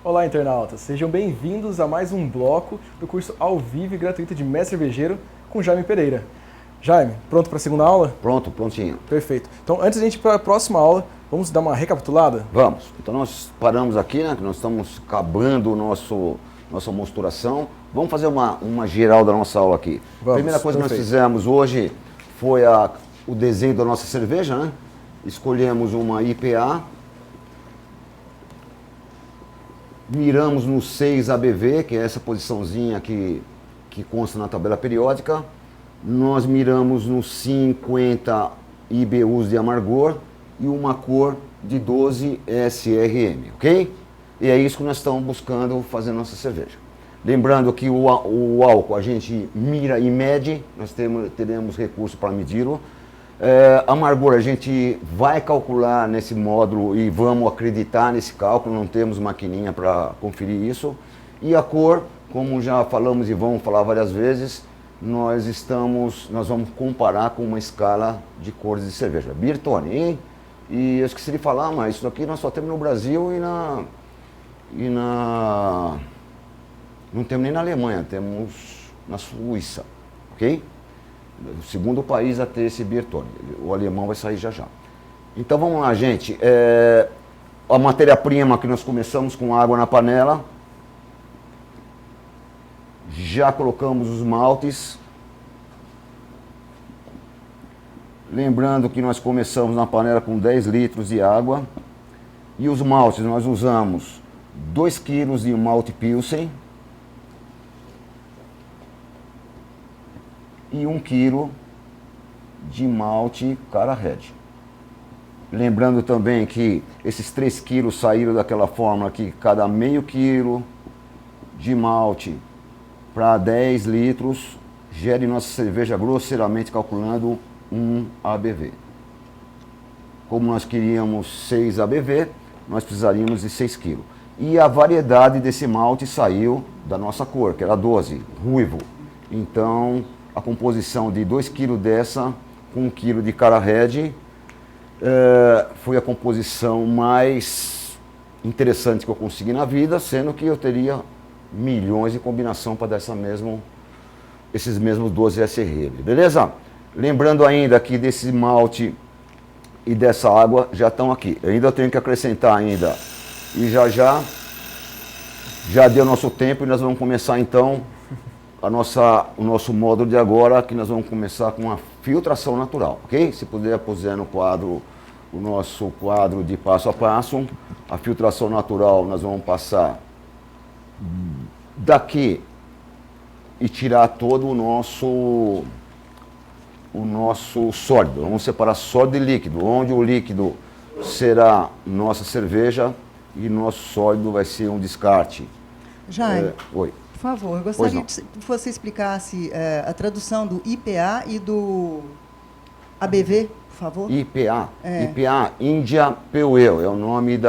Olá, internautas! Sejam bem-vindos a mais um bloco do curso ao vivo e gratuito de Mestre Cervejeiro com Jaime Pereira. Jaime, pronto para a segunda aula? Pronto, prontinho. Perfeito. Então, antes de a gente ir para a próxima aula, vamos dar uma recapitulada? Vamos. Então, nós paramos aqui, né? Que nós estamos acabando nossa mosturação. Vamos fazer uma geral da nossa aula aqui. Vamos, a primeira coisa perfeito. que nós fizemos hoje foi o desenho da nossa cerveja, né? Escolhemos uma IPA. Miramos no 6 ABV, que é essa posiçãozinha que consta na tabela periódica. Nós miramos no 50 IBUs de amargor e uma cor de 12 SRM, ok? E é isso que nós estamos buscando fazer na nossa cerveja. Lembrando que o álcool a gente mira e mede, nós teremos recurso para medi-lo. Amargor a gente vai calcular nesse módulo e vamos acreditar nesse cálculo, não temos maquininha para conferir isso. E a cor, como já falamos e vamos falar várias vezes, nós vamos comparar com uma escala de cores de cerveja. Beer Tone, hein? E eu esqueci de falar, mas isso aqui nós só temos no Brasil não temos nem na Alemanha, temos na Suíça, ok? O segundo país a ter esse Beer Tone. O alemão vai sair já já. Então vamos lá, gente. A matéria-prima que nós começamos com água na panela. Já colocamos os maltes. Lembrando que nós começamos na panela com 10 litros de água. E os maltes nós usamos 2 quilos de malte Pilsen. E 1 quilo de malte Cara Red. Lembrando também que esses 3 quilos saíram daquela fórmula que cada meio quilo de malte para 10 litros gere nossa cerveja grosseiramente calculando 1 ABV. Como nós queríamos 6 ABV, nós precisaríamos de 6 quilos. E a variedade desse malte saiu da nossa cor, que era 12, ruivo. Então, a composição de 2 kg dessa com 1 kg de Cara Red foi a composição mais interessante que eu consegui na vida, sendo que eu teria milhões de combinação para dar esses mesmos 12 SRM, beleza? Lembrando ainda que desse malte e dessa água já estão aqui. Eu ainda tenho que acrescentar ainda, e já deu nosso tempo e nós vamos começar então o nosso módulo de agora, que nós vamos começar com uma filtração natural, ok? Se puder puser no quadro, o nosso quadro de passo a passo, a filtração natural nós vamos passar daqui e tirar todo o nosso sólido. Vamos separar sólido e líquido, onde o líquido será nossa cerveja e nosso sólido vai ser um descarte. Jaime. Oi. Por favor, eu gostaria que você explicasse a tradução do IPA e do ABV, por favor. IPA, IPA, India Pale Ale, é o nome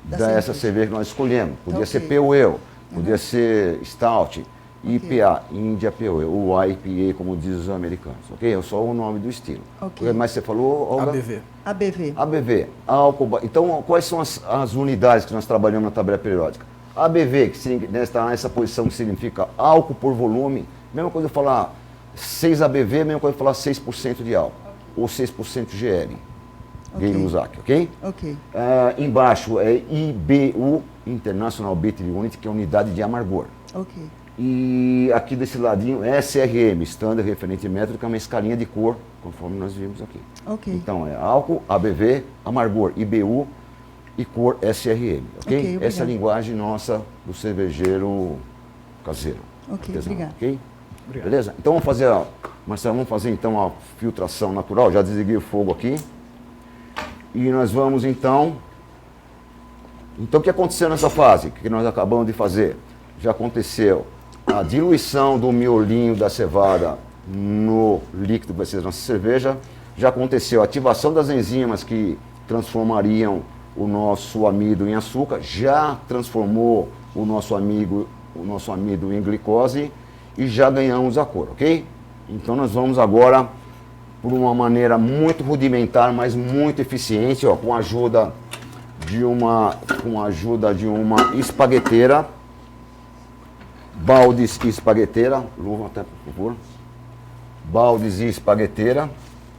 dessa cerveja que nós escolhemos. Podia ser Pale Ale, podia ser Stout, IPA, India Pale Ale, ou IPA, como dizem os americanos, ok? É só o nome do estilo. Okay. Mas você falou, Olga? ABV. ABV. ABV, álcool. Então, quais são as unidades que nós trabalhamos na tabela periódica? ABV, que está nessa posição que significa álcool por volume, mesma coisa eu falar 6 ABV, mesma coisa eu falar 6% de álcool, ou 6% GL, Gay-Lussac, ok? Ok. Embaixo é IBU, International Beer Unit, que é a unidade de amargor. Ok. E aqui desse ladinho, SRM, Standard Referente Métrico, que é uma escalinha de cor, conforme nós vimos aqui. Ok. Então é álcool, ABV, amargor, IBU, e cor SRM, ok? Essa é a linguagem nossa do cervejeiro caseiro. Ok, obrigado. Okay? Obrigado. Beleza? Então vamos fazer então a filtração natural, já desliguei o fogo aqui. E nós vamos então o que aconteceu nessa fase, que nós acabamos de fazer? Já aconteceu a diluição do miolinho da cevada no líquido que vai ser a nossa cerveja, já aconteceu a ativação das enzimas que transformariam o nosso amido em açúcar, já transformou o nosso amido em glicose e já ganhamos a cor, ok? Então nós vamos agora, por uma maneira muito rudimentar, mas muito eficiente, ó, com a ajuda com a ajuda de uma espagueteira, baldes e espagueteira, luva até por favor, baldes e espagueteira,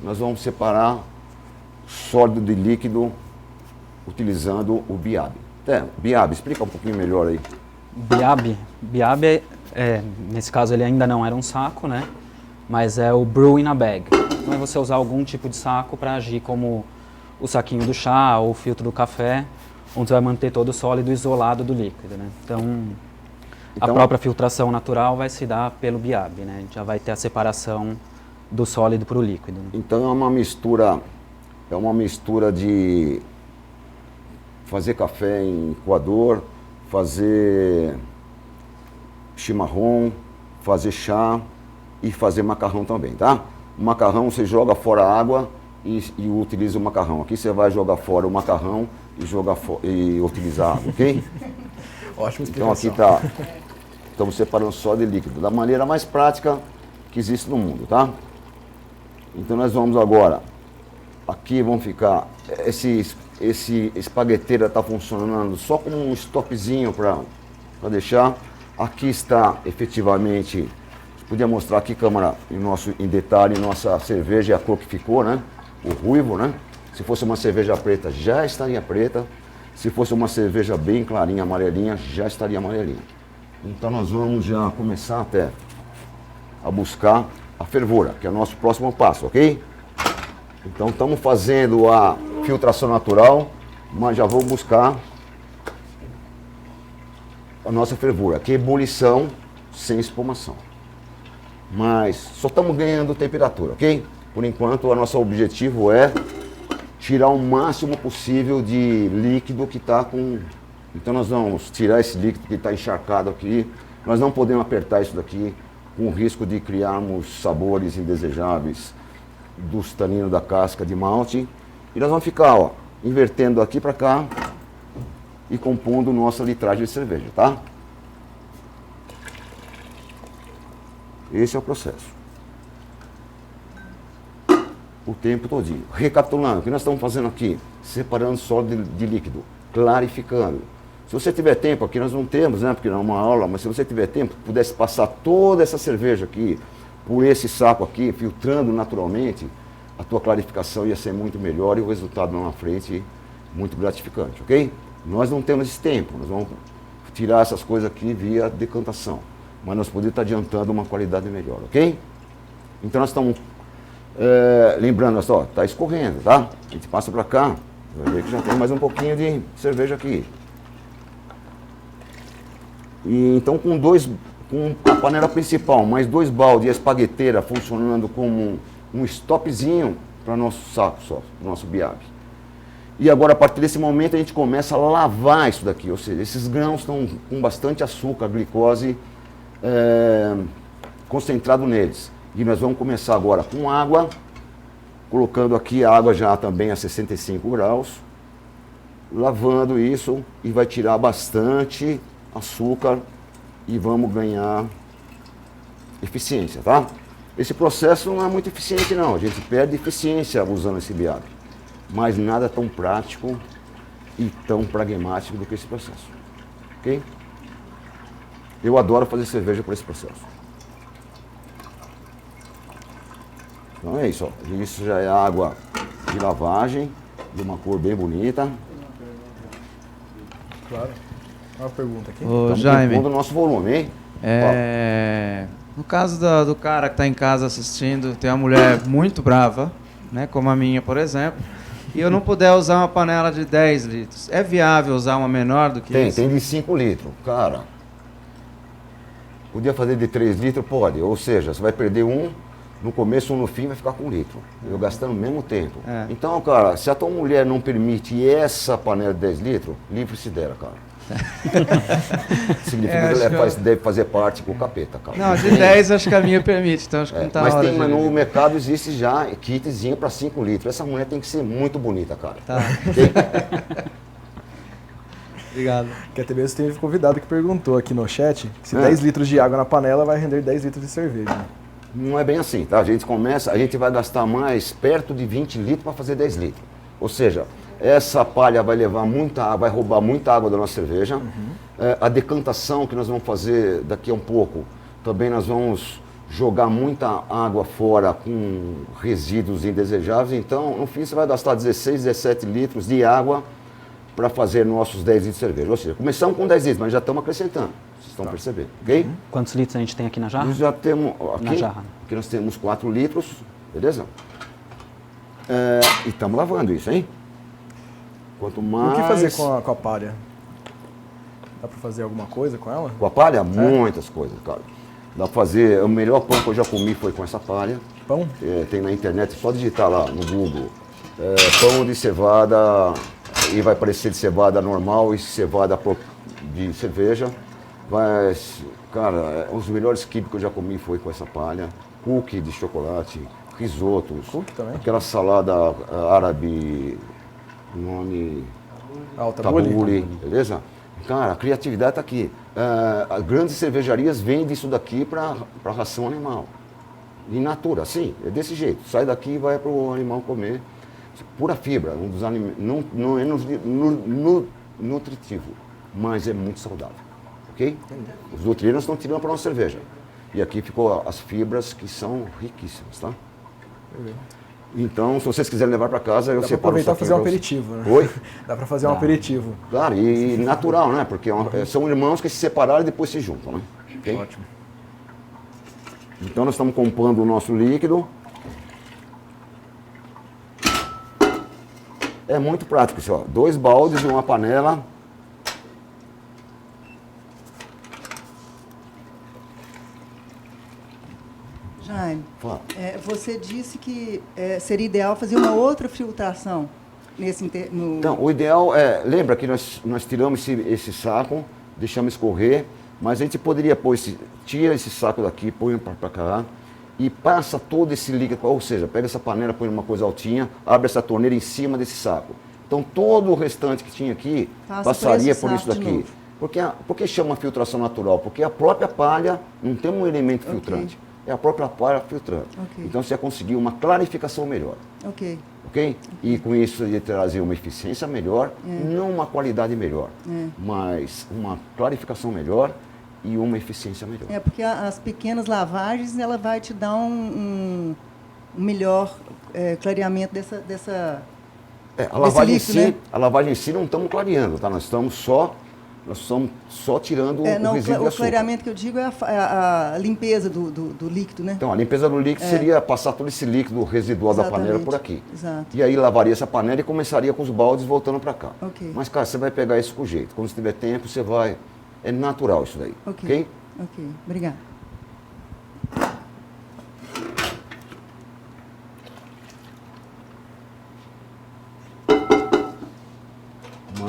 nós vamos separar sólido de líquido utilizando o biabe. Biabe, explica um pouquinho melhor aí. Biabe, nesse caso ele ainda não era um saco, né? Mas é o brew in a bag. Então é você usar algum tipo de saco para agir como o saquinho do chá ou o filtro do café, onde você vai manter todo o sólido isolado do líquido, né? Então, a própria filtração natural vai se dar pelo biabe, né? A gente já vai ter a separação do sólido para o líquido. Né? Então é uma mistura de fazer café em coador, fazer chimarrão, fazer chá e fazer macarrão também, tá? O macarrão você joga fora a água e utiliza o macarrão. Aqui você vai jogar fora o macarrão e utilizar a água, ok? Ótima Então explicação. aqui estamos separando sólido e líquido, da maneira mais prática que existe no mundo, tá? Então nós vamos agora, aqui vão ficar, esse espagueteira está funcionando só como um stopzinho para deixar. Aqui está efetivamente, podia mostrar aqui, câmera, em detalhe, nossa cerveja e a cor que ficou, né? O ruivo, né? Se fosse uma cerveja preta, já estaria preta. Se fosse uma cerveja bem clarinha, amarelinha, já estaria amarelinha. Então nós vamos já começar até a buscar a fervura, que é o nosso próximo passo, ok? Então estamos fazendo a filtração natural, mas já vou buscar a nossa fervura, que é ebulição sem espumação. Mas só estamos ganhando temperatura, ok? Por enquanto, o nosso objetivo é tirar o máximo possível de líquido que está com... Então nós vamos tirar esse líquido que está encharcado aqui. Nós não podemos apertar isso daqui com o risco de criarmos sabores indesejáveis dos taninos da casca de malte. E nós vamos ficar, ó, invertendo aqui para cá e compondo nossa litragem de cerveja, tá? Esse é o processo. O tempo todinho. Recapitulando, o que nós estamos fazendo aqui? Separando sólido de líquido, clarificando. Se você tiver tempo, aqui nós não temos, né, porque não é uma aula, mas se você tiver tempo, pudesse passar toda essa cerveja aqui por esse saco aqui, filtrando naturalmente, a tua clarificação ia ser muito melhor e o resultado lá na frente muito gratificante, ok? Nós não temos esse tempo, nós vamos tirar essas coisas aqui via decantação, mas nós podemos estar adiantando uma qualidade melhor, ok? Então nós estamos, lembrando, ó, está escorrendo, tá? A gente passa para cá, vai ver que já tem mais um pouquinho de cerveja aqui. E então com a panela principal, mais 2 baldes e a espagueteira funcionando como um stopzinho para nosso saco só, nosso biabe. E agora, a partir desse momento, a gente começa a lavar isso daqui, ou seja, esses grãos estão com bastante açúcar, glicose concentrado neles. E nós vamos começar agora com água, colocando aqui a água já também a 65 graus, lavando isso e vai tirar bastante açúcar e vamos ganhar eficiência, tá? Esse processo não é muito eficiente não, a gente perde eficiência usando esse biabe, mas nada tão prático e tão pragmático do que esse processo, ok? Eu adoro fazer cerveja por esse processo. Então é isso, ó. Isso já é água de lavagem, de uma cor bem bonita. Claro. Uma pergunta aqui. Ô, Estamos Jaime, compondo o nosso volume, hein? no caso do cara que está em casa assistindo, tem uma mulher muito brava, né, como a minha, por exemplo, e eu não puder usar uma panela de 10 litros, é viável usar uma menor do que isso? Tem de 5 litros. Cara, podia fazer de 3 litros? Pode. Ou seja, você vai perder um no começo, um no fim, vai ficar com 1 litro. Eu gastando o mesmo tempo. É. Então, cara, se a tua mulher não permite essa panela de 10 litros, livre-se dela, cara. Significa que ela deve fazer parte com o capeta, cara. Não, de 10 acho que a minha permite, então acho que não tá Mas na hora tem, mas de... no mercado existe já kitzinho para 5 litros. Essa mulher tem que ser muito bonita, cara. Tá. Ok? Obrigado. Que até mesmo teve convidado que perguntou aqui no chat se 10 litros de água na panela vai render 10 litros de cerveja. Não é bem assim, tá? A gente vai gastar mais perto de 20 litros para fazer 10 litros. Ou seja, Essa palha vai levar muita água, vai roubar muita água da nossa cerveja. A decantação que nós vamos fazer daqui a um pouco, também nós vamos jogar muita água fora com resíduos indesejáveis. Então, no fim, você vai gastar 16, 17 litros de água para fazer nossos 10 litros de cerveja. Ou seja, começamos com 10 litros, mas já estamos acrescentando. Vocês estão percebendo, ok? Quantos litros a gente tem aqui na jarra? Nós já temos Na aqui, jarra. aqui nós temos 4 litros, beleza? E estamos lavando isso, hein? Quanto mais... O que fazer com a palha? Dá pra fazer alguma coisa com ela? Com a palha? Muitas coisas, cara. Dá pra fazer... O melhor pão que eu já comi foi com essa palha. Pão? Tem na internet, só digitar lá no Google. Pão de cevada, e vai parecer de cevada normal e cevada de cerveja. Mas, cara, os melhores quibes que eu já comi foi com essa palha. Cookie de chocolate, risotos. Cookie também? Aquela salada árabe, nome... Tabule. Beleza? Cara, a criatividade está aqui. As grandes cervejarias vendem isso daqui para ração animal. In natura, sim, é desse jeito. Sai daqui e vai para o animal comer. Pura fibra, um dos não é nutritivo, mas é muito saudável. Ok? Os nutrientes estão tirando para a nossa cerveja. E aqui ficou as fibras que são riquíssimas, tá? Então, se vocês quiserem levar para casa, eu Dá pra separo aproveitar e fazer um pra vocês. aperitivo, né? Oi? Dá pra fazer um aperitivo. Claro, e natural, né? Porque são irmãos que se separaram e depois se juntam, né? Ok? Ótimo. Então nós estamos compondo o nosso líquido. É muito prático isso, ó. 2 baldes e uma panela. Jaime, Fala. você disse que seria ideal fazer uma outra filtração no... Então, o ideal é... Lembra que nós tiramos esse saco, deixamos escorrer, mas a gente poderia pôr tira esse saco daqui, põe para cá e passa todo esse líquido, ou seja, pega essa panela, põe numa coisa altinha, abre essa torneira em cima desse saco. Então, todo o restante que tinha aqui passaria por isso daqui. Por que chama filtração natural? Porque a própria palha não tem um elemento filtrante. É a própria palha filtrante. Então, você ia conseguir uma clarificação melhor. Ok? E com isso ia trazer uma eficiência melhor, não uma qualidade melhor, mas uma clarificação melhor e uma eficiência melhor. Porque as pequenas lavagens, ela vai te dar um melhor clareamento dessa a lavagem líquido, em si, né? a lavagem em si não estamos clareando, tá? Nós estamos só tirando o resíduo de açúcar. O clareamento que eu digo é a limpeza do líquido, né? Então, a limpeza do líquido seria passar todo esse líquido residual da panela por aqui. Exato. E aí lavaria essa panela e começaria com os baldes voltando para cá. Ok. Mas, cara, você vai pegar isso com jeito. Quando você tiver tempo, você vai... É natural isso daí. Ok? Ok. Obrigada.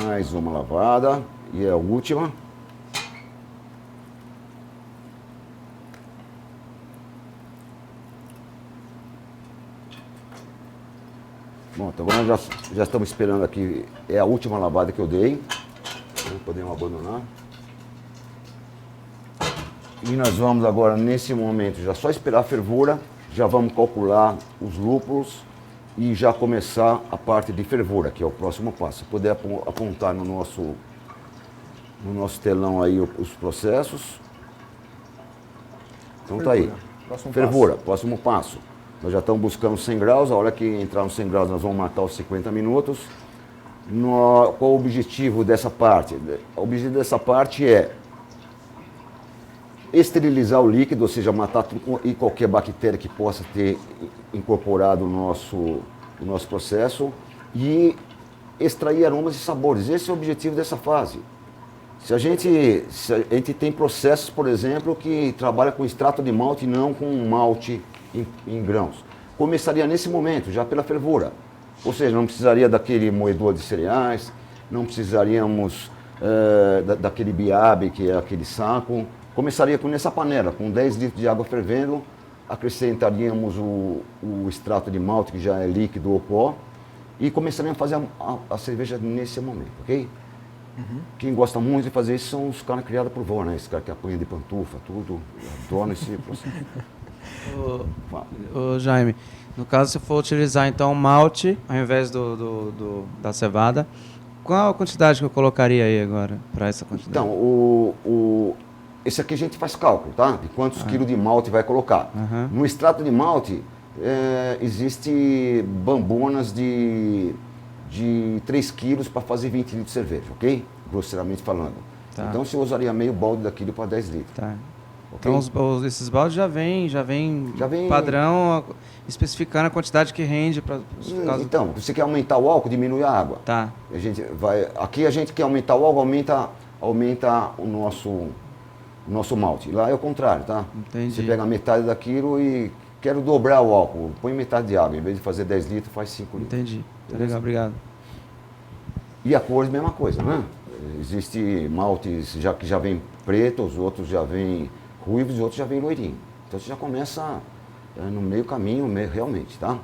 Mais uma lavada. E é a última. Bom, então agora já estamos esperando aqui. É a última lavada que eu dei. Não podemos abandonar. E nós vamos agora, nesse momento, já só esperar a fervura. Já vamos calcular os lúpulos e já começar a parte de fervura, que é o próximo passo. Se puder apontar no nosso telão aí os processos. Então tá aí. Fervura, próximo passo. Nós já estamos buscando 100 graus, a hora que entrar nos 100 graus nós vamos matar os 50 minutos. Qual o objetivo dessa parte? O objetivo dessa parte é esterilizar o líquido, ou seja, matar tudo e qualquer bactéria que possa ter incorporado no nosso processo e extrair aromas e sabores. Esse é o objetivo dessa fase. Se a gente tem processos, por exemplo, que trabalha com extrato de malte e não com malte em grãos. Começaria nesse momento, já pela fervura. Ou seja, não precisaria daquele moedor de cereais, não precisaríamos daquele biabe, que é aquele saco. Começaria nessa panela, com 10 litros de água fervendo, acrescentaríamos o extrato de malte, que já é líquido ou pó, e começaríamos a fazer a cerveja nesse momento, ok? Quem gosta muito de fazer isso são os caras criados por vó, né? Esse cara que apanha de pantufa, tudo, adoram esse processo. Ô, Jaime, no caso, se for utilizar então malte ao invés da cevada, qual a quantidade que eu colocaria aí agora para essa quantidade? Então, esse aqui a gente faz cálculo, tá? De quantos quilos de malte vai colocar. No extrato de malte, existe bambonas de 3 quilos para fazer 20 litros de cerveja, ok? Grosseiramente falando. Tá. Então, você usaria meio balde daquilo para 10 litros. Tá. Okay? Então, esses baldes já vem padrão, especificando a quantidade que rende para Então, se você quer aumentar o álcool, diminui a água. Tá. Aqui a gente quer aumentar o álcool, aumenta o nosso malte. Lá é o contrário, tá? Entendi. Você pega metade daquilo e quero dobrar o álcool, põe metade de água. Em vez de fazer 10 litros, faz 5 litros. Entendi. Tá legal, obrigado. E a cor, mesma coisa, né? Existe maltes que já vem preto, os outros já vêm ruivos e outros já vêm loirinho. Então você já começa no meio caminho, realmente, tá?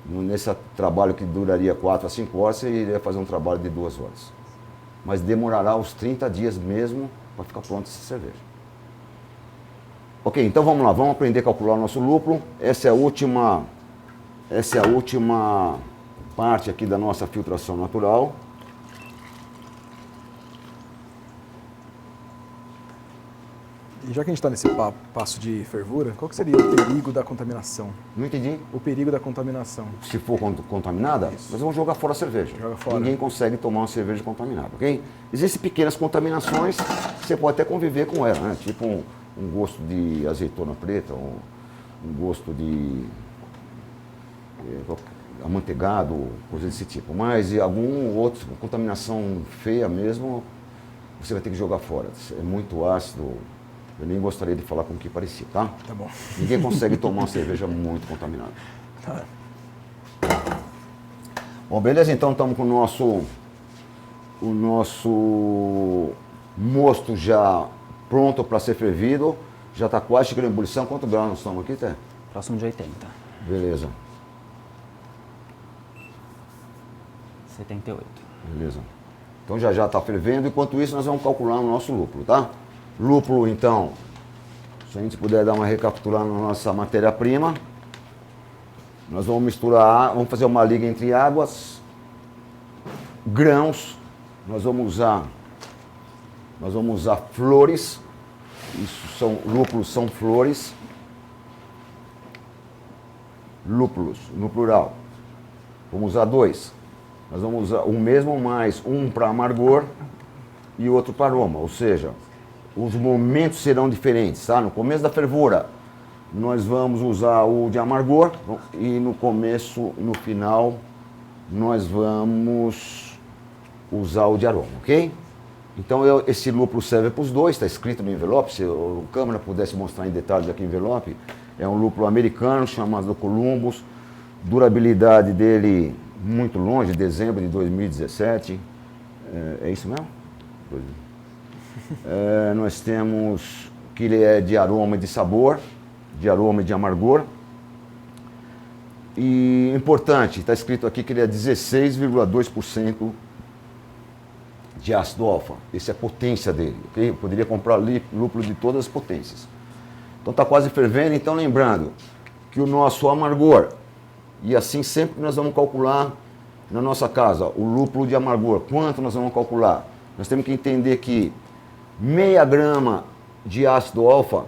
Nesse trabalho que duraria 4 a 5 horas, você iria fazer um trabalho de 2 horas. Mas demorará uns 30 dias mesmo para ficar pronta essa cerveja. Ok, então vamos lá, vamos aprender a calcular o nosso lúpulo. Essa é a última parte aqui da nossa filtração natural. E já que a gente está nesse passo de fervura, qual que seria o perigo da contaminação? Não entendi. O perigo da contaminação. Se for contaminada, nós vamos jogar fora a cerveja. Joga fora. Ninguém consegue tomar uma cerveja contaminada, ok? Existem pequenas contaminações, você pode até conviver com ela, né? Tipo um gosto de azeitona preta, um gosto de amanteigado, coisa desse tipo. Mas e algum outro, contaminação feia mesmo, você vai ter que jogar fora. É muito ácido. Eu nem gostaria de falar com o que parecia, tá? Tá bom. Ninguém consegue tomar uma cerveja muito contaminada. Tá. Bom, beleza, então estamos com o nosso mosto já pronto para ser fervido. Já está quase chegando em ebulição. Quanto grau nós estamos aqui, Té? Próximo de 80. Beleza, 78. beleza. Então já está fervendo. Enquanto isso, nós vamos calcular o nosso lúpulo, tá? Lúpulo, então, se a gente puder dar uma recapitulada na nossa matéria-prima, nós vamos misturar, vamos fazer uma liga entre águas, grãos, nós vamos usar flores, lúpulos são flores, lúpulos, no plural, vamos usar 2, nós vamos usar o mesmo mais um para amargor e outro para aroma, ou seja, os momentos serão diferentes, tá? No começo da fervura, nós vamos usar o de amargor e no final, nós vamos usar o de aroma, ok? Então, esse lúpulo serve para os dois, está escrito no envelope, se a câmera pudesse mostrar em detalhes aqui o envelope, é um lúpulo americano chamado Columbus, durabilidade dele muito longe, dezembro de 2017, é isso mesmo? Nós temos que ele é de aroma e de sabor, de aroma e de amargor. E importante, está escrito aqui que ele é 16,2% de ácido alfa. Essa é a potência dele, ok? Eu poderia comprar lúpulo de todas as potências. Então está quase fervendo, então lembrando que o nosso amargor, e assim sempre que nós vamos calcular na nossa casa o lúpulo de amargor, quanto nós vamos calcular? Nós temos que entender que meia grama de ácido alfa,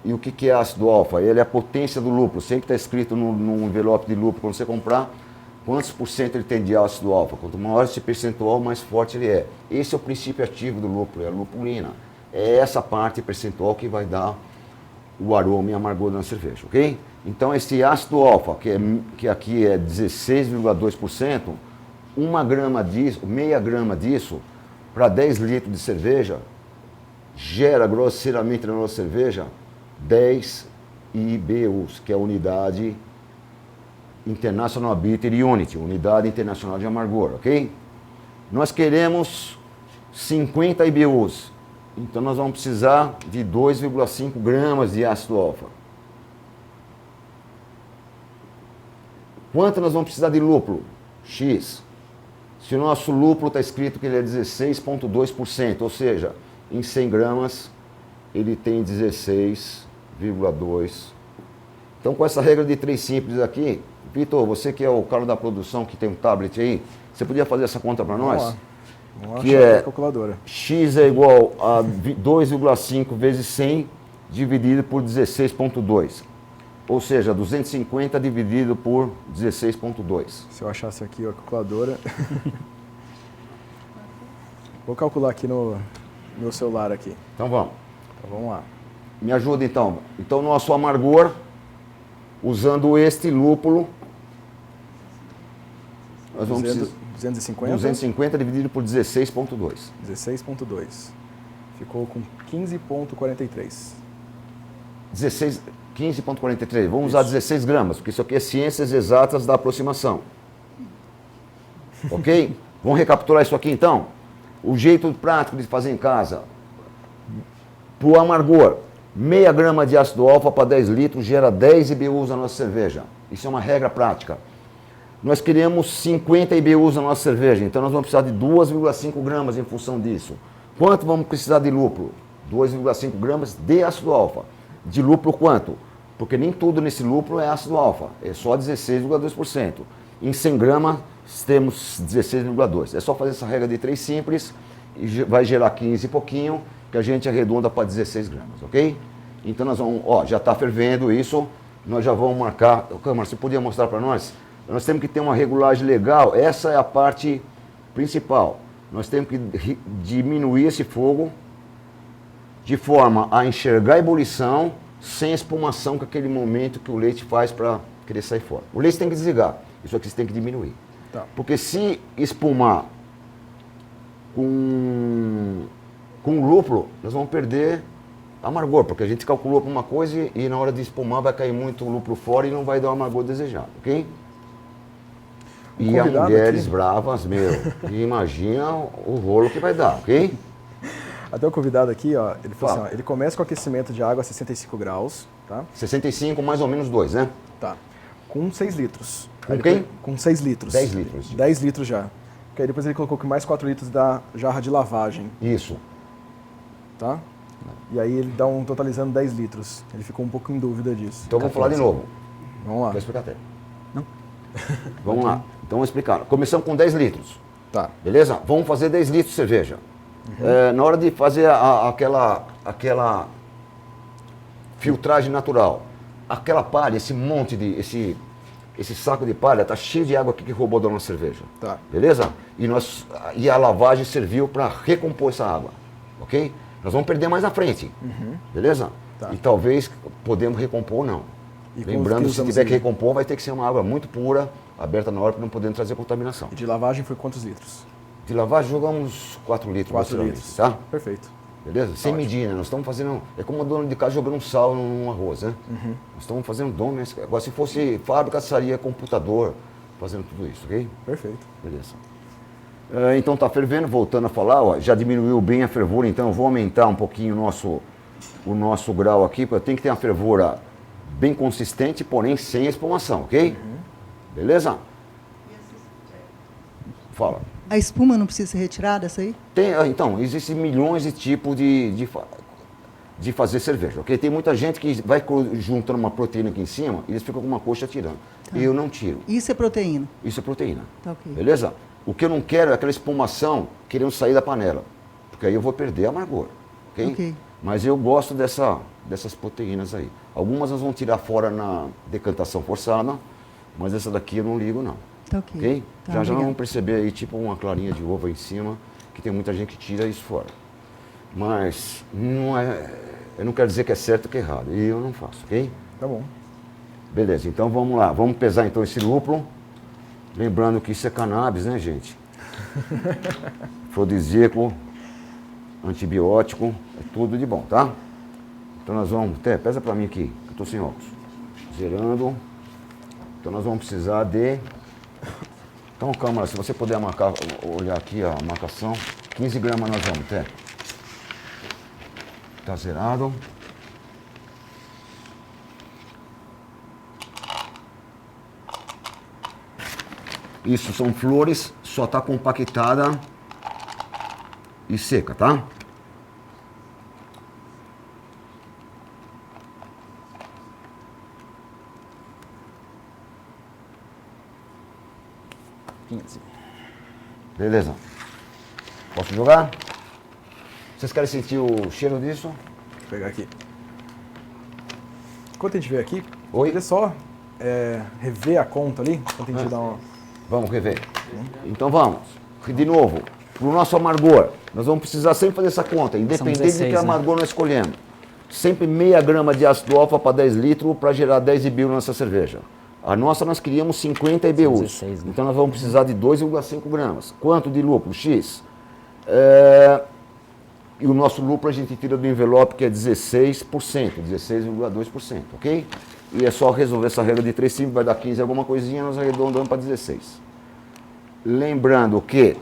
e o que é ácido alfa? Ele é a potência do lúpulo, sempre está escrito no envelope de lúpulo, quando você comprar, quantos por cento ele tem de ácido alfa. Quanto maior esse percentual, mais forte ele é. Esse é o princípio ativo do lúpulo, é a lupulina. É essa parte percentual que vai dar o aroma e amargor da cerveja, ok? Então esse ácido alfa, que aqui é 16,2%, meia grama disso, para 10 litros de cerveja, gera grosseiramente na nossa cerveja 10 IBUs, que é a unidade International Bitter Unit, unidade internacional de amargor, ok? Nós queremos 50 IBUs, então nós vamos precisar de 2,5 gramas de ácido alfa. Quanto nós vamos precisar de lúpulo? X. Se o nosso lúpulo está escrito que ele é 16,2%, ou seja, em 100 gramas ele tem 16 16,2. Então, com essa regra de 3 simples aqui, Vitor, você que é o cara da produção, que tem um tablet aí, você podia fazer essa conta para nós? Vamos Que achar é a calculadora. x é igual a 2,5 vezes 100 dividido por 16,2. Ou seja, 250 dividido por 16,2. Se eu achasse aqui ó, a calculadora. Vou calcular aqui no meu celular aqui. Então vamos. Então vamos lá. Me ajuda então. Então, nosso amargor, usando este lúpulo, nós vamos precisar 250. 250 dividido por 16,2. 16,2. Ficou com 15,43. 15,43. Vamos usar 16 gramas, porque isso aqui é ciências exatas da aproximação. Ok? Vamos recapitular isso aqui então? O jeito prático de fazer em casa. Para o amargor, meia grama de ácido alfa para 10 litros gera 10 IBUs na nossa cerveja. Isso é uma regra prática. Nós queremos 50 IBUs na nossa cerveja, então nós vamos precisar de 2,5 gramas em função disso. Quanto vamos precisar de lúpulo? 2,5 gramas de ácido alfa. De lúpulo quanto? Porque nem tudo nesse lúpulo é ácido alfa, é só 16,2%. Em 100 gramas temos 16,2%. É só fazer essa regra de 3 simples e vai gerar 15 e pouquinho, que a gente arredonda para 16 gramas, ok? Então nós vamos, ó, já está fervendo isso, nós já vamos marcar. Câmara, você podia mostrar para nós? Nós temos que ter uma regulagem legal, essa é a parte principal. Nós temos que diminuir esse fogo de forma a enxergar a ebulição sem espumação, com aquele momento que o leite faz para querer sair fora. O leite tem que desligar, isso aqui você tem que diminuir. Tá. Porque se espumar com lúpulo, nós vamos perder amargor, porque a gente calculou para uma coisa e na hora de espumar vai cair muito o lúpulo fora e não vai dar o amargor desejado, ok? E as mulheres aqui bravas, meu, imagina o rolo que vai dar, ok? Até o convidado aqui, ó, ele falou assim, ó, ele começa com aquecimento de água a 65 graus, tá? 65 mais ou menos 2, né? Tá. Com 6 litros. Com Aí quem? depois- Com 6 litros. 10 litros. 10 litros já. Porque aí depois ele colocou que mais 4 litros da jarra de lavagem, Isso. tá? E aí ele dá um totalizando 10 litros. Ele ficou um pouco em dúvida disso. Então vamos falar de novo. Vamos lá. Quer explicar até? Não. Vamos lá. Então vamos explicar. Começamos com 10 litros. Tá. Beleza? Vamos fazer 10 litros de cerveja. Na hora de fazer aquela filtragem natural, aquela palha, esse monte de. Esse saco de palha está cheio de água aqui que roubou da nossa cerveja. Tá. Beleza? E a lavagem serviu para recompor essa água. Ok? Nós vamos perder mais na frente. Beleza? Tá. E talvez podemos recompor ou não. E com Lembrando, os que se usamos tiver que aí? recompor, vai ter que ser uma água muito pura, aberta na hora, para não poder trazer contaminação. E de lavagem foi quantos litros? De lavagem, jogamos 4 litros. 4 basicamente, litros. Tá? Perfeito. Beleza? Sem ótimo. medir, né? Nós estamos fazendo. É como a dona de casa jogando um sal num arroz, né? Nós estamos fazendo dom, né? Agora, se fosse fábrica, seria computador fazendo tudo isso, ok? Perfeito. Beleza. Então tá fervendo, voltando a falar, ó, já diminuiu bem a fervura, então eu vou aumentar um pouquinho o nosso grau aqui, porque tem que ter uma fervura bem consistente, porém sem espumação, ok? Beleza? Fala. A espuma não precisa ser retirada, essa aí? Então, existem milhões de tipos de fazer cerveja, ok? Tem muita gente que vai juntando uma proteína aqui em cima e eles ficam com uma coxa tirando. Eu não tiro. Isso é proteína. Isso é proteína. Tá ok. Beleza? O que eu não quero é aquela espumação querendo sair da panela, porque aí eu vou perder amargor, ok? Ok. Mas eu gosto dessas proteínas aí. Algumas nós vamos tirar fora na decantação forçada, mas essa daqui eu não ligo não, Tá ok. ok? Tá, já obrigada. vamos perceber aí tipo uma clarinha de ovo aí em cima, que tem muita gente que tira isso fora. Mas eu não quero dizer que é certo ou que é errado, e eu não faço, ok? Tá bom. Beleza, então vamos lá, vamos pesar então esse lúpulo. Lembrando que isso é cannabis, né, gente? Afrodisíaco, antibiótico, é tudo de bom, tá? Então nós vamos, pesa pra mim aqui, que eu tô sem óculos. Zerando. Então nós vamos precisar de... Então, câmera, se você puder olhar aqui a marcação, 15 gramas nós vamos, Tá zerado. Isso são flores, só tá compactada e seca, tá? 15. Beleza. Posso jogar? Vocês querem sentir o cheiro disso? Vou pegar aqui. Enquanto a gente vê aqui, Oi? queria só rever a conta ali, enquanto a gente dá uma... Vamos rever. Então vamos. De novo, para o nosso amargor, nós vamos precisar sempre fazer essa conta, independente 16, de que amargor nós escolhemos. Sempre meia grama de ácido alfa para 10 litros para gerar 10 IBU nessa cerveja. A nossa nós queríamos 50 IBUs. 16, né? Então nós vamos precisar de 2,5 gramas. Quanto de lúpulo? X. E o nosso lúpulo a gente tira do envelope que é 16%, 16,2%, ok? E é só resolver essa regra de 3 simples, vai dar 15 alguma coisinha, nós arredondamos para 16. Lembrando que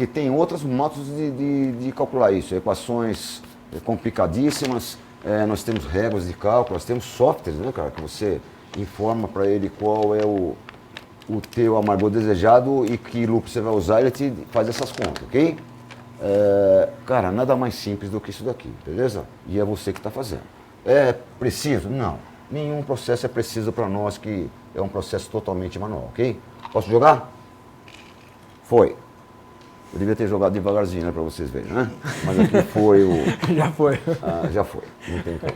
tem outros modos de calcular isso, equações complicadíssimas, nós temos regras de cálculo, nós temos softwares, né, cara, que você informa para ele qual é o teu amargor desejado e que lúpulo você vai usar, ele te faz essas contas, ok? Cara, nada mais simples do que isso daqui, beleza? E é você que está fazendo. É preciso? Não. Nenhum processo é preciso para nós, que é um processo totalmente manual, ok? Posso jogar? Foi. Eu devia ter jogado devagarzinho, né, para vocês verem, né? Mas aqui foi o... Já foi. já foi, não tem como.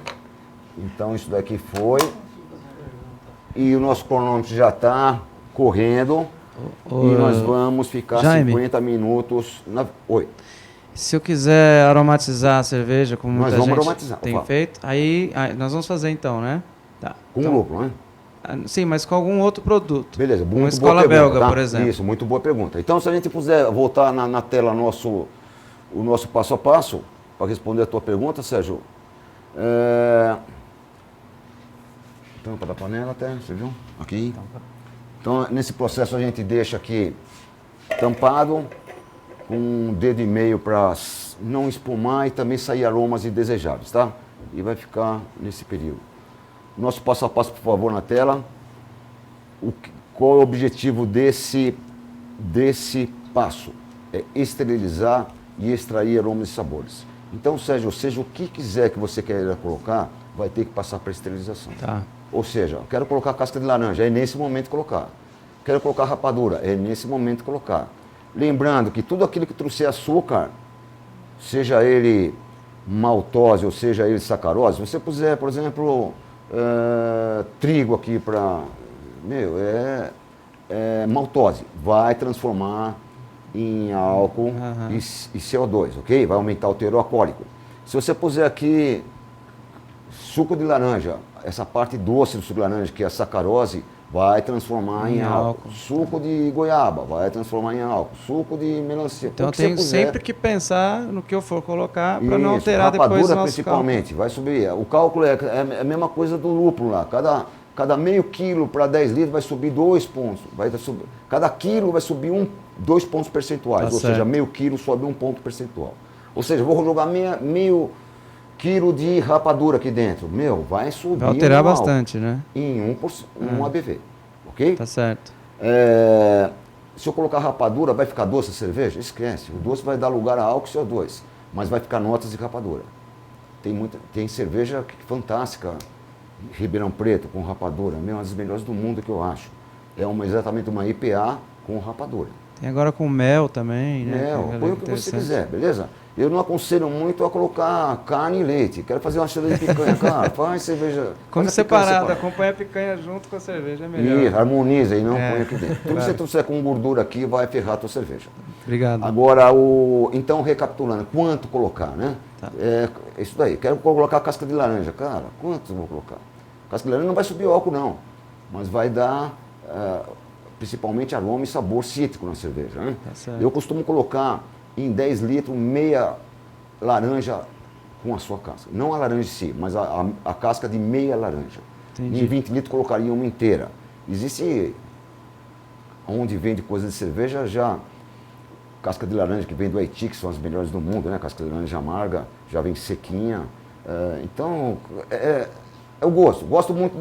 Então isso daqui foi. E o nosso cronômetro já está correndo. E nós vamos ficar Jaime. 50 minutos... Oi. Se eu quiser aromatizar a cerveja, como Nós muita vamos gente aromatizar, tem opa. feito, aí nós vamos fazer então, né? Tá. Com Então, lúpulo, né? sim, mas com algum outro produto. Beleza, Uma muito escola boa pergunta, belga, tá? por exemplo. Isso, muito boa pergunta. Então, se a gente puder voltar na tela o nosso passo a passo, para responder a tua pergunta, Sérgio. Tampa da panela até, você viu? Aqui. Então, nesse processo a gente deixa aqui tampado, com um dedo e meio para não espumar e também sair aromas indesejáveis, tá? E vai ficar nesse período. Nosso passo a passo, por favor, na tela. Qual é o objetivo desse passo? É esterilizar e extrair aromas e sabores. Então, Sérgio, seja o que quiser que você queira colocar, vai ter que passar para esterilização. Tá. Ou seja, quero colocar casca de laranja, é nesse momento colocar. Quero colocar rapadura, é nesse momento colocar. Lembrando que tudo aquilo que trouxer açúcar, seja ele maltose ou seja ele sacarose, se você puser, por exemplo, trigo aqui para... maltose, vai transformar em álcool e CO2, ok? Vai aumentar o teor alcoólico. Se você puser aqui suco de laranja, essa parte doce do suco de laranja, que é a sacarose, vai transformar em álcool. Suco de goiaba, vai transformar em álcool. Suco de melancia. Então eu tenho sempre que pensar no que eu for colocar para não alterar rapadura depois o nosso principalmente, vai subir. O cálculo é a mesma coisa do lúpulo lá. Cada meio quilo para 10 litros vai subir 2 pontos. Cada quilo vai subir 2 pontos percentuais. Tá ou certo. seja, meio quilo sobe 1 ponto percentual. Ou seja, vou jogar meio quilo de rapadura aqui dentro. Vai subir. Vai alterar no álcool bastante, né? em 1 ABV. Ok? Tá certo. Se eu colocar rapadura, vai ficar doce a cerveja? Esquece. O doce vai dar lugar a álcool e CO2. Mas vai ficar notas de rapadura. Tem cerveja fantástica, Ribeirão Preto, com rapadura. Uma das melhores do mundo que eu acho. É exatamente uma IPA com rapadura. Tem agora com mel também, né? Mel, Que é põe o que você interessante. quiser, beleza? Eu não aconselho muito a colocar carne e leite. Quero fazer uma cerveja de picanha, cara. Faz cerveja. Come faz a picanha separado, acompanha a picanha junto com a cerveja, é melhor. Isso, harmoniza e não É, põe aqui dentro. Tudo que claro. você trouxer com gordura aqui vai ferrar a tua cerveja. Obrigado. Agora, então, recapitulando, quanto colocar, né? Tá. Isso daí. Quero colocar casca de laranja. Cara, quanto eu vou colocar? Casca de laranja não vai subir o álcool, não. Mas vai dar, principalmente, aroma e sabor cítrico na cerveja, né? Tá certo. Eu costumo colocar em 10 litros meia laranja com a sua casca. Não a laranja em si, mas a casca de meia laranja. Entendi. Em 20 litros colocaria uma inteira. Existe, onde vende coisa de cerveja, já casca de laranja que vem do Haiti, que são as melhores do mundo, né? Casca de laranja amarga, já vem sequinha. Então, é o gosto. Gosto muito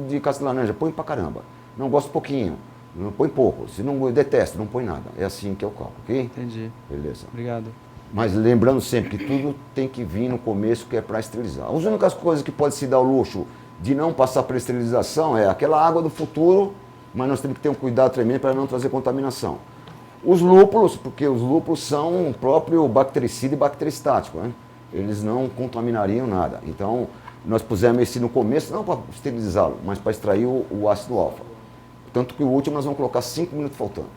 de casca de laranja, põe pra caramba. Não gosto pouquinho, não põe pouco. Se não detesta, não põe nada. É assim que é o cálculo, ok? Entendi. Beleza. Obrigado. Mas lembrando sempre que tudo tem que vir no começo, que é para esterilizar. As únicas coisas que pode se dar o luxo de não passar por esterilização é aquela água do futuro mas nós temos que ter um cuidado tremendo para não trazer contaminação. Os lúpulos, porque os lúpulos são o próprio bactericida e bacteristático, né? Eles não contaminariam nada. Então, nós pusemos esse no começo, não para esterilizá-lo, mas para extrair o ácido alfa. Tanto que o último nós vamos colocar 5 minutos faltando.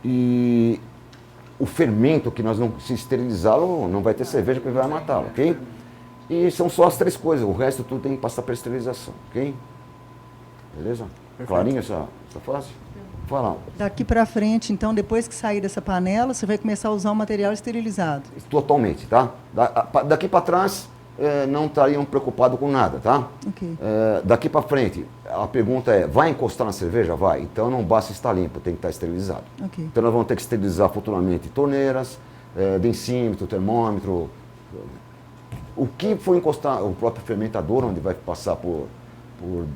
E o fermento, que nós não, se esterilizá-lo, não vai ter cerveja que vai matá-lo, ok? E são só as 3 coisas, o resto tudo tem que passar para esterilização, ok? Beleza? Perfeito. Clarinha essa fase? Fala. Daqui para frente, então, depois que sair dessa panela, você vai começar a usar o material esterilizado. Totalmente, tá? Daqui para trás, não estariam preocupados com nada, tá? Ok. Daqui para frente, a pergunta é, vai encostar na cerveja? Vai. Então não basta estar limpo, tem que estar esterilizado. Ok. Então nós vamos ter que esterilizar futuramente torneiras, densímetro, termômetro. O que for encostar, o próprio fermentador, onde vai passar por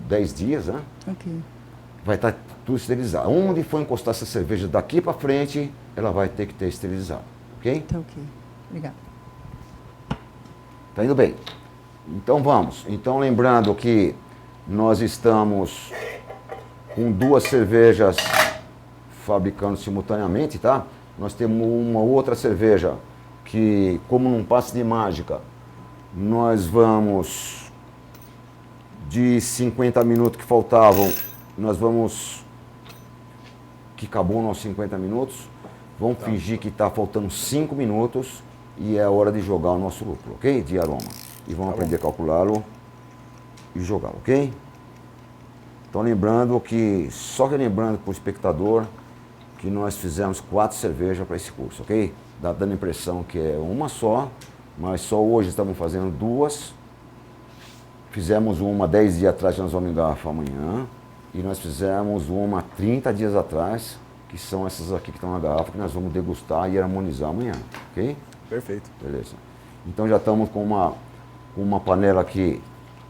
10 dias, né? Ok. Vai estar tudo esterilizado. Onde for encostar essa cerveja daqui para frente, ela vai ter que ter esterilizado, ok? Tá ok. Obrigada. Tá indo bem. Então vamos. Então lembrando que nós estamos com 2 cervejas fabricando simultaneamente, tá? Nós temos uma outra cerveja que, como num passe de mágica, nós vamos de 50 minutos que faltavam, nós vamos, que acabou nossos 50 minutos, vamos fingir que está faltando 5 minutos e é a hora de jogar o nosso lúpulo, ok? De aroma. E vamos aprender a calculá-lo e jogar, ok? Então lembrando que, só relembrando para o espectador, que nós fizemos 4 cervejas para esse curso, ok? Dando a impressão que é uma só, mas só hoje estamos fazendo 2. Fizemos uma 10 dias atrás, que nós vamos engarrafar amanhã. E nós fizemos uma 30 dias atrás, que são essas aqui que estão na garrafa, que nós vamos degustar e harmonizar amanhã, ok? Perfeito. Beleza. Então já estamos com uma panela aqui,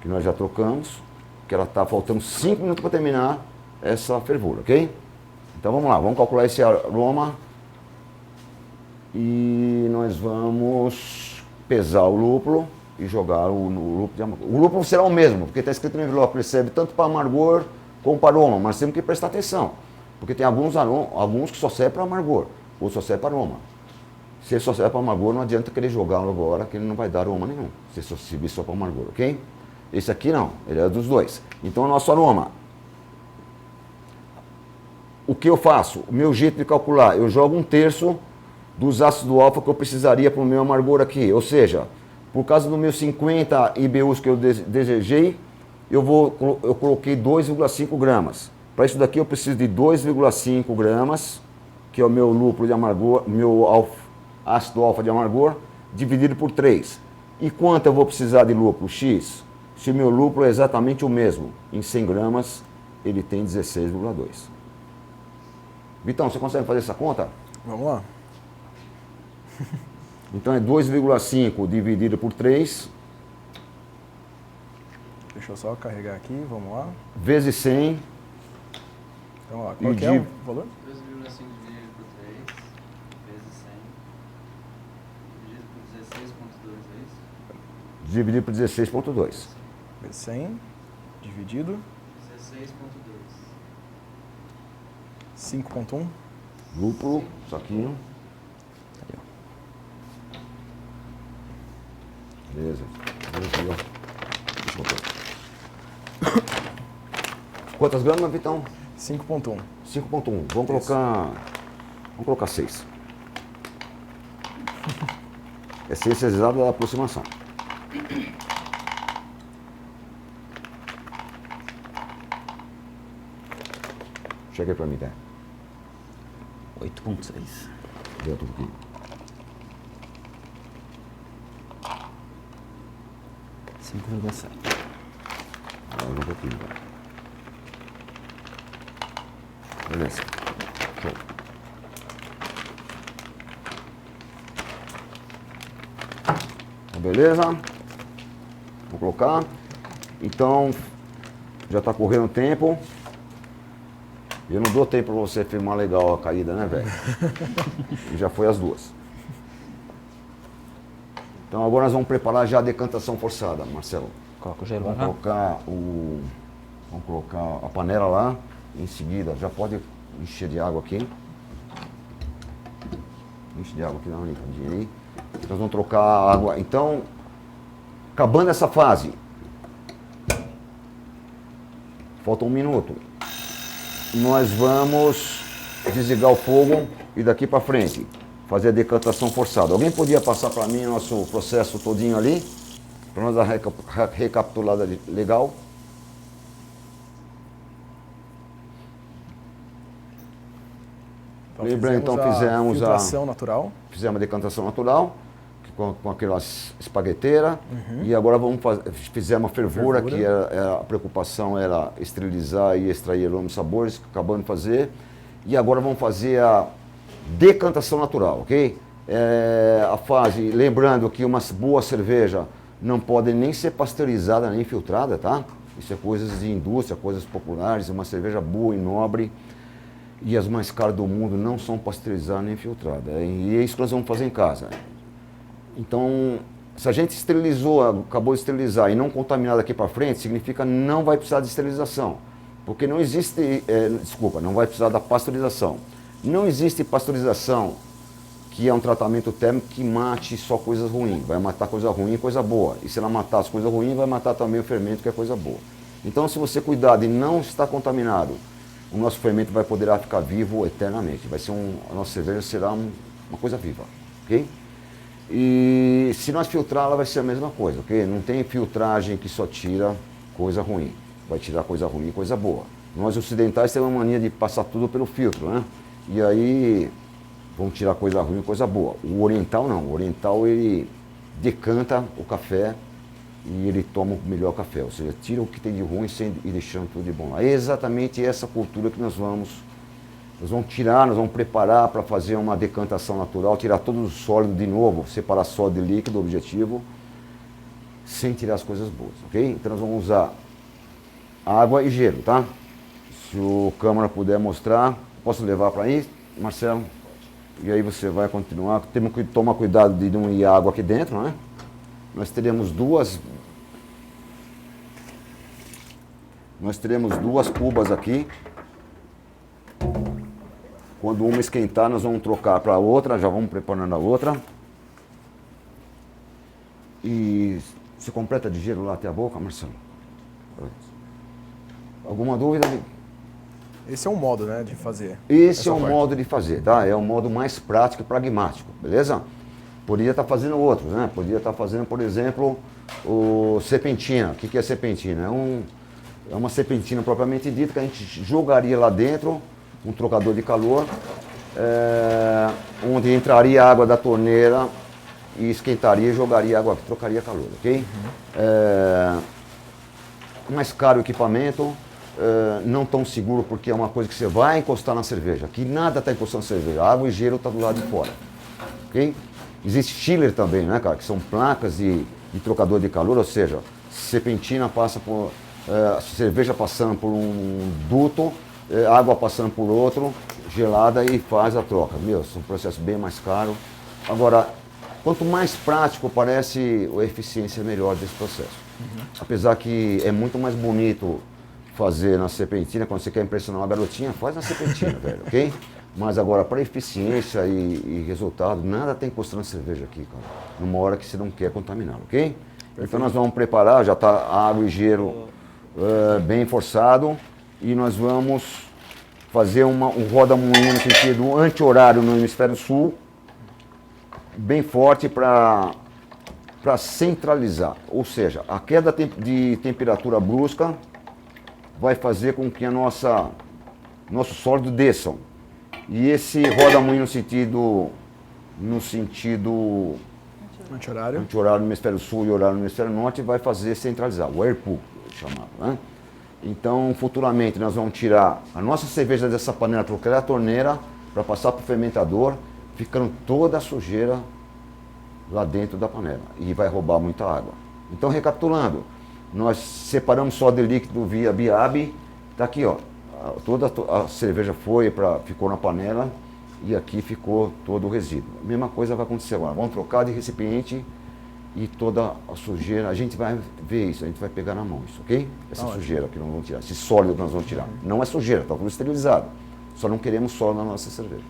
que nós já trocamos, que ela está faltando 5 minutos para terminar essa fervura, ok? Então vamos lá, vamos calcular esse aroma e nós vamos pesar o lúpulo e jogar no lúpulo de amargor. O lúpulo será o mesmo, porque está escrito no envelope, ele serve tanto para amargor como para aroma, mas temos que prestar atenção, porque tem alguns que só servem para amargor, outros só servem para aroma. Se ele só serve para amargor, não adianta querer jogá-lo agora, que ele não vai dar aroma nenhum, se ele servir só para amargor, ok? Esse aqui não, ele é dos 2. Então, o nosso aroma. O que eu faço? O meu jeito de calcular, eu jogo 1/3 dos ácidos alfa que eu precisaria para o meu amargor aqui. Ou seja, por causa dos meus 50 IBUs que eu desejei, eu coloquei 2,5 gramas. Para isso daqui eu preciso de 2,5 gramas, que é o meu lúpulo de amargor, meu ácido alfa de amargor, dividido por 3. E quanto eu vou precisar de lúpulo? X. Se o meu lúpulo é exatamente o mesmo, em 100 gramas, ele tem 16,2. Vitão, você consegue fazer essa conta? Vamos lá. Então é 2,5 dividido por 3, Deixa eu só carregar aqui, vamos lá. vezes 100, Então, ó, qual E que é o valor? 2,5 dividido por 3, vezes 100, dividido por 16,2, é isso? dividido por 16,2. 100 dividido 16,2. 5,1. Lúpulo, saquinho. Beleza. Aqui, ó. Deixa eu botar. Quantas gramas, Vitão? 5,1. 5,1. Vamos colocar 6. É ciência exata da aproximação. Chega aí pra mim, tá? 8,6. Deu tudo aqui. Agora um pouquinho, vai. Beleza. Show. Então, beleza? Vou colocar. Então, já está correndo o tempo. Eu não dou tempo para você filmar legal a caída, né, velho? E já foi as 2. Então agora nós vamos preparar já a decantação forçada, Marcelo. Coloca o gelo Vamos lá. colocar a panela lá em seguida, já pode encher de água aqui. Enche de água aqui, dá uma limpadinha aí. Nós vamos trocar a água. Então, acabando essa fase, falta 1 minuto. Nós vamos desligar o fogo e daqui para frente fazer a decantação forçada. Alguém podia passar para mim o nosso processo todinho ali? Para nós dar recapitulada legal. Lembrando, então, fizemos filtração natural. Fizemos a decantação natural, com aquelas espagueteiras, e agora fizemos a fervura, que a preocupação era esterilizar e extrair aromas e sabores, que acabamos de fazer, e agora vamos fazer a decantação natural, ok? A fase, lembrando que uma boa cerveja não pode nem ser pasteurizada nem filtrada, tá? Isso é coisas de indústria, coisas populares, uma cerveja boa e nobre. E as mais caras do mundo não são pasteurizadas nem filtradas. E é isso que nós vamos fazer em casa. Então, se a gente esterilizou, acabou de esterilizar e não contaminar daqui para frente, significa que não vai precisar de esterilização. Porque não existe, não vai precisar da pasteurização. Não existe pasteurização, que é um tratamento térmico que mate só coisas ruins. Vai matar coisa ruim e coisa boa. E se ela matar as coisas ruins, vai matar também o fermento, que é coisa boa. Então, se você cuidar de não estar contaminado, o nosso fermento vai poder ficar vivo eternamente. A nossa cerveja será uma coisa viva, ok? E se nós filtrá-la, vai ser a mesma coisa, ok? Não tem filtragem que só tira coisa ruim. Vai tirar coisa ruim e coisa boa. Nós ocidentais temos uma mania de passar tudo pelo filtro, né? E aí vão tirar coisa ruim e coisa boa. O oriental não. O oriental, ele decanta o café e ele toma o melhor café, ou seja, tira o que tem de ruim e deixando tudo de bom. É exatamente essa cultura que nós vamos tirar, nós vamos preparar para fazer uma decantação natural, tirar todo o sólido de novo, separar sólido de líquido, o objetivo, sem tirar as coisas boas, ok? Então nós vamos usar água e gelo, tá? Se o câmera puder mostrar, posso levar para aí, Marcelo? E aí você vai continuar, temos que tomar cuidado de não ir água aqui dentro, né? Nós teremos duas cubas aqui. Quando uma esquentar, nós vamos trocar para a outra, já vamos preparando a outra. E você completa de gelo lá até a boca, Marcelo? Alguma dúvida? Esse é um modo, né, de fazer. Esse é o modo de fazer, tá? É o modo mais prático e pragmático, beleza? Podia estar fazendo outros, né? Podia estar fazendo, por exemplo, o serpentina. O que é serpentina? É uma serpentina propriamente dita que a gente jogaria lá dentro, um trocador de calor, onde entraria a água da torneira e esquentaria e jogaria água, trocaria calor, ok? Mais caro o equipamento, não tão seguro porque é uma coisa que você vai encostar na cerveja. Aqui nada está encostando na cerveja, a água e gelo está do lado de fora, ok? Existe chiller também, né, cara? Que são placas de trocador de calor, ou seja, serpentina passa por... cerveja passando por um duto, água passando por outro, gelada e faz a troca. Meu, é um processo bem mais caro. Agora, quanto mais prático parece, a eficiência é melhor desse processo. Apesar que é muito mais bonito fazer na serpentina, quando você quer impressionar uma garotinha, faz na serpentina, velho, ok? Mas agora, para eficiência e resultado, nada tem encostando na cerveja aqui, cara. Numa hora que você não quer contaminar, ok? Perfeito. Então nós vamos preparar, já está água e gelo bem forçado. E nós vamos fazer um roda-moinho no sentido anti-horário no hemisfério sul, bem forte para centralizar. Ou seja, a queda de temperatura brusca vai fazer com que nosso sólido desçam. E esse roda-moinho no sentido anti-horário no hemisfério sul e horário no hemisfério norte vai fazer centralizar, o air pool, chamado, né? Então, futuramente, nós vamos tirar a nossa cerveja dessa panela, trocar a torneira para passar para o fermentador, ficando toda a sujeira lá dentro da panela e vai roubar muita água. Então, recapitulando, nós separamos só de líquido via BIAB, está aqui, ó. Toda a cerveja ficou na panela e aqui ficou todo o resíduo. A mesma coisa vai acontecer agora. Vamos trocar de recipiente e toda a sujeira, a gente vai ver isso, a gente vai pegar na mão isso, ok? Essa sujeira que nós vamos tirar, esse sólido que nós vamos tirar. Não é sujeira, está tudo esterilizado. Só não queremos sólido na nossa cerveja,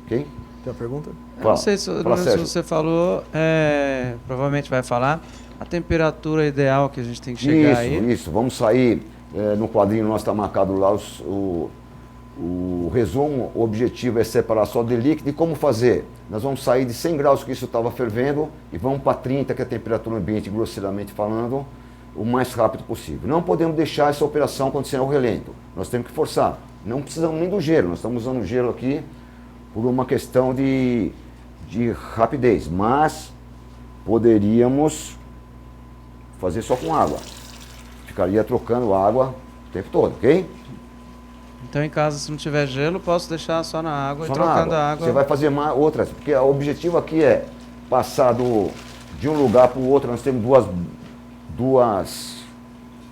ok? Tem uma pergunta? Eu não sei se, Fala, se Sérgio. você falou, provavelmente vai falar, a temperatura ideal que a gente tem que chegar aí. Isso. Vamos sair, no quadrinho nosso está marcado lá o resumo, o objetivo é separar só de líquido. E como fazer? Nós vamos sair de 100 graus que isso estava fervendo e vamos para 30, que é a temperatura ambiente, grosseiramente falando, o mais rápido possível. Não podemos deixar essa operação acontecer ao relento. Nós temos que forçar. Não precisamos nem do gelo, nós estamos usando o gelo aqui por uma questão de rapidez, mas poderíamos fazer só com água. Ficaria trocando água o tempo todo, ok? Então em casa, se não tiver gelo, posso deixar só na água Só e na trocando a água. Você vai fazer outras, porque o objetivo aqui é passar de um lugar para o outro. Nós temos duas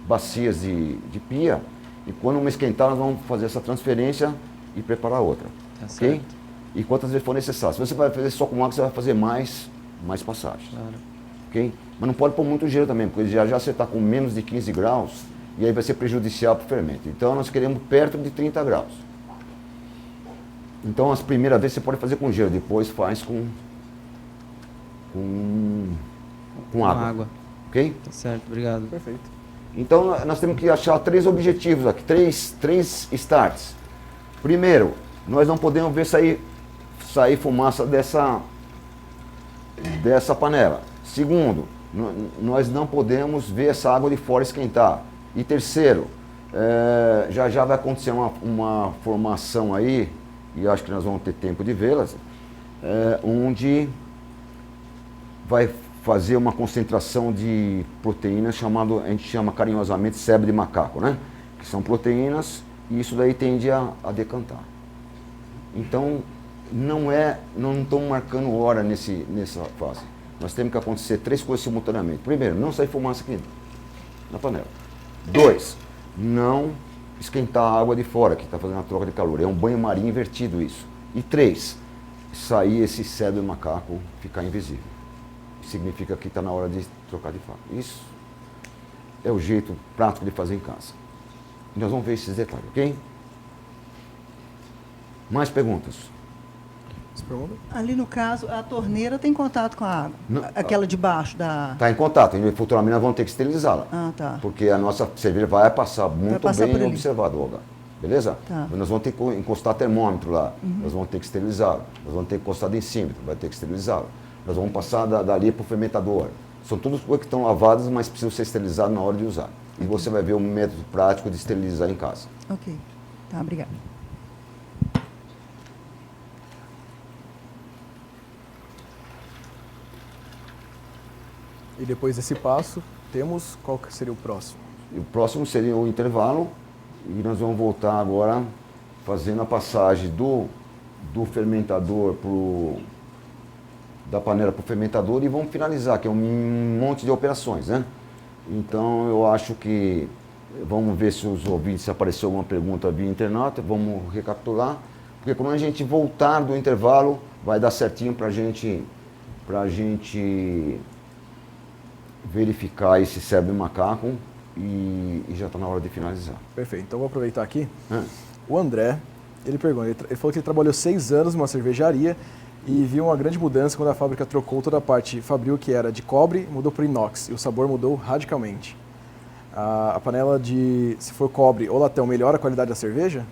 bacias de pia, e quando uma esquentar, nós vamos fazer essa transferência e preparar outra, Tá ok? certo. E quantas vezes for necessário. Se você vai fazer só com água, você vai fazer mais passagens, Claro. ok? Mas não pode pôr muito gelo também, porque já você está com menos de 15 graus, e aí vai ser prejudicial para o fermento. Então nós queremos perto de 30 graus. Então as primeiras vezes você pode fazer com gelo, depois faz com água. Ok? Tá certo, obrigado. Perfeito. Então nós temos que achar 3 objetivos aqui, três starts. Primeiro, nós não podemos ver sair fumaça dessa panela. Segundo, nós não podemos ver essa água de fora esquentar. E terceiro, já vai acontecer uma formação aí, e acho que nós vamos ter tempo de vê-las, onde vai fazer uma concentração de proteínas a gente chama carinhosamente febre de macaco, né? Que são proteínas, e isso daí tende a decantar. Então, não estamos marcando hora nessa fase. Nós temos que acontecer 3 coisas simultaneamente. Primeiro, não sair fumaça aqui na panela. 2, não esquentar a água de fora, que está fazendo a troca de calor. É um banho-maria invertido isso. E 3, sair esse cérebro de macaco, ficar invisível. Significa que está na hora de trocar de faca. Isso é o jeito prático de fazer em casa. E nós vamos ver esses detalhes, ok? Mais perguntas? Você pergunta? Ali no caso, a torneira tem contato com a água. Não. Aquela de baixo da. Está em contato, e futuramente nós vamos ter que esterilizá-la. Ah, tá. Porque a nossa cerveja vai passar muito passar por bem ali. observado, Olga. Beleza? Tá. Nós vamos ter que encostar termômetro lá, nós vamos ter que esterilizá-lo, nós vamos ter que encostar densímetro, vai ter que esterilizá-lo. Nós vamos passar dali para o fermentador. São todas coisas que estão lavadas, mas precisam ser esterilizadas na hora de usar. E você vai ver um método prático de esterilizar em casa. Ok. Tá, obrigada. E depois desse passo, temos qual que seria o próximo? E o próximo seria o intervalo, e nós vamos voltar agora fazendo a passagem do fermentador da panela para o fermentador, e vamos finalizar, que é um monte de operações, né? Então eu acho que vamos ver se os ouvintes, se apareceu alguma pergunta via internauta, vamos recapitular, porque quando a gente voltar do intervalo, vai dar certinho para a gente verificar esse cérebro de macaco, e já está na hora de finalizar. Perfeito. Então vou aproveitar aqui. Ah. O André, ele pergunta, ele falou que ele trabalhou 6 anos numa cervejaria e viu uma grande mudança quando a fábrica trocou toda a parte fabril, que era de cobre, mudou para inox, e o sabor mudou radicalmente. A panela se for cobre ou latão, melhora a qualidade da cerveja?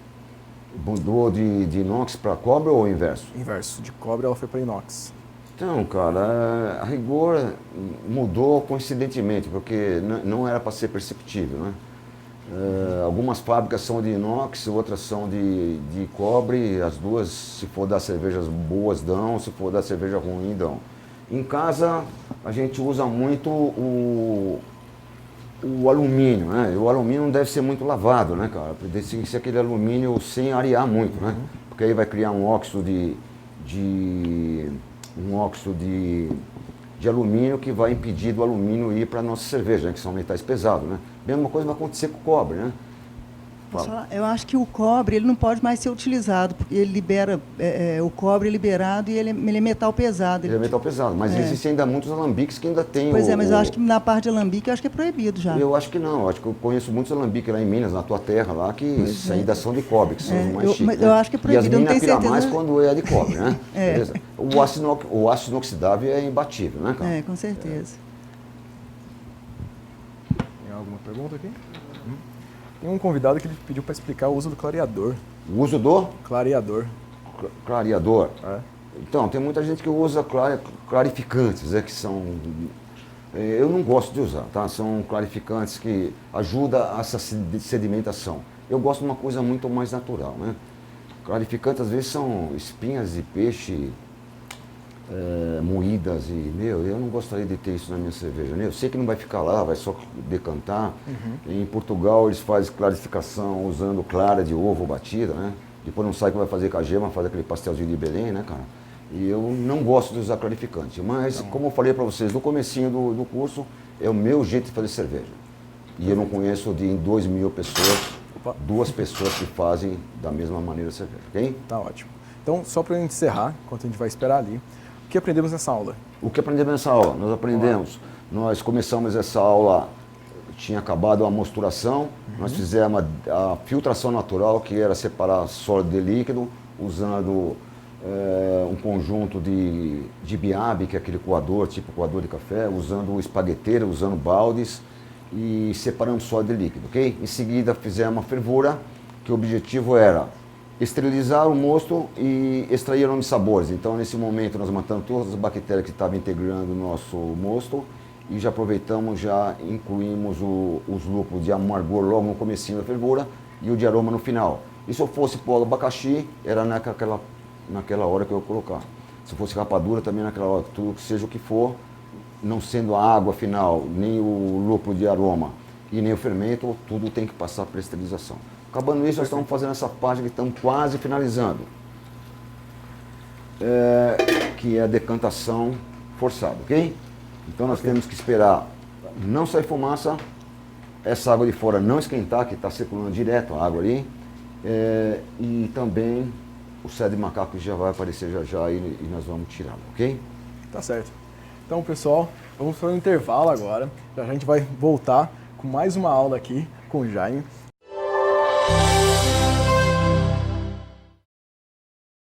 Mudou de inox para cobre ou o inverso? Inverso, de cobre ela foi para inox. Então, cara, a rigor mudou coincidentemente, porque não era para ser perceptível, né? Algumas fábricas são de inox, outras são de cobre, as duas, se for dar cervejas boas, dão, se for dar cerveja ruim, dão. Em casa, a gente usa muito o alumínio, né? O alumínio não deve ser muito lavado, né, cara? Tem que ser aquele alumínio sem arear muito, né? Porque aí vai criar um óxido de alumínio que vai impedir do alumínio ir para a nossa cerveja, né, que são metais pesados, né? Mesma coisa vai acontecer com o cobre, né? Posso Fala. falar? Eu acho que o cobre ele não pode mais ser utilizado, porque ele libera, o cobre é liberado e ele é metal pesado. Ele é metal pesado, mas existem ainda muitos alambiques que ainda tem Pois é, mas eu acho que na parte de alambique eu acho que é proibido já. Eu acho que não, eu acho que eu conheço muitos alambiques lá em Minas, na tua terra lá, que ainda são de cobre, que são os mais chiques. Mas né? eu acho que é proibido, e eu as não tenho minas piram certeza. mais quando é de cobre, né? Beleza? O aço inoxidável é imbatível, né, cara? É, com certeza. Tem alguma pergunta aqui? Tem um convidado que ele pediu para explicar o uso do clareador. O uso do Clareador. clareador. É. Então, tem muita gente que usa clarificantes, que são... Eu não gosto de usar, tá? São clarificantes que ajudam essa sedimentação. Eu gosto de uma coisa muito mais natural, né? Clarificantes, às vezes, são espinhas de peixe moídas e, eu não gostaria de ter isso na minha cerveja, né? Eu sei que não vai ficar lá, vai só decantar. Em Portugal, eles fazem clarificação usando clara de ovo batida, né? Depois não sabe o que vai fazer com a gema, faz aquele pastelzinho de Belém, né, cara? E eu não gosto de usar clarificante, mas como eu falei para vocês no comecinho do curso, é o meu jeito de fazer cerveja. E eu não conheço de 2.000 pessoas, 2 pessoas que fazem da mesma maneira a cerveja, ok? Tá ótimo. Então, só para encerrar, enquanto a gente vai esperar ali, o que aprendemos nessa aula? O que aprendemos nessa aula? Nós começamos essa aula, tinha acabado a mosturação, nós fizemos a filtração natural, que era separar sólido de líquido, usando um conjunto de biabe, que é aquele coador, tipo coador de café, usando espagueteira, usando baldes e separando sólido de líquido, ok? Em seguida fizemos uma fervura, que o objetivo era esterilizar o mosto e extrair os sabores. Então, nesse momento, nós matamos todas as bactérias que estavam integrando o nosso mosto e já aproveitamos, já incluímos os lúpulos de amargor logo no comecinho da fervura e o de aroma no final. E se eu fosse pôr abacaxi, era naquela hora que eu ia colocar. Se fosse rapadura, também naquela hora, tudo que seja o que for, não sendo a água final, nem o lúpulo de aroma e nem o fermento, tudo tem que passar por esterilização. Acabando isso, nós estamos fazendo essa página que estamos quase finalizando, que é a decantação forçada, ok? Então nós temos que esperar não sair fumaça, essa água de fora não esquentar, que está circulando direto a água ali, e também o cérebro de macaco já vai aparecer já e nós vamos tirá-lo, ok? Tá certo. Então, pessoal, vamos para um intervalo agora. Já a gente vai voltar com mais uma aula aqui com o Jaime.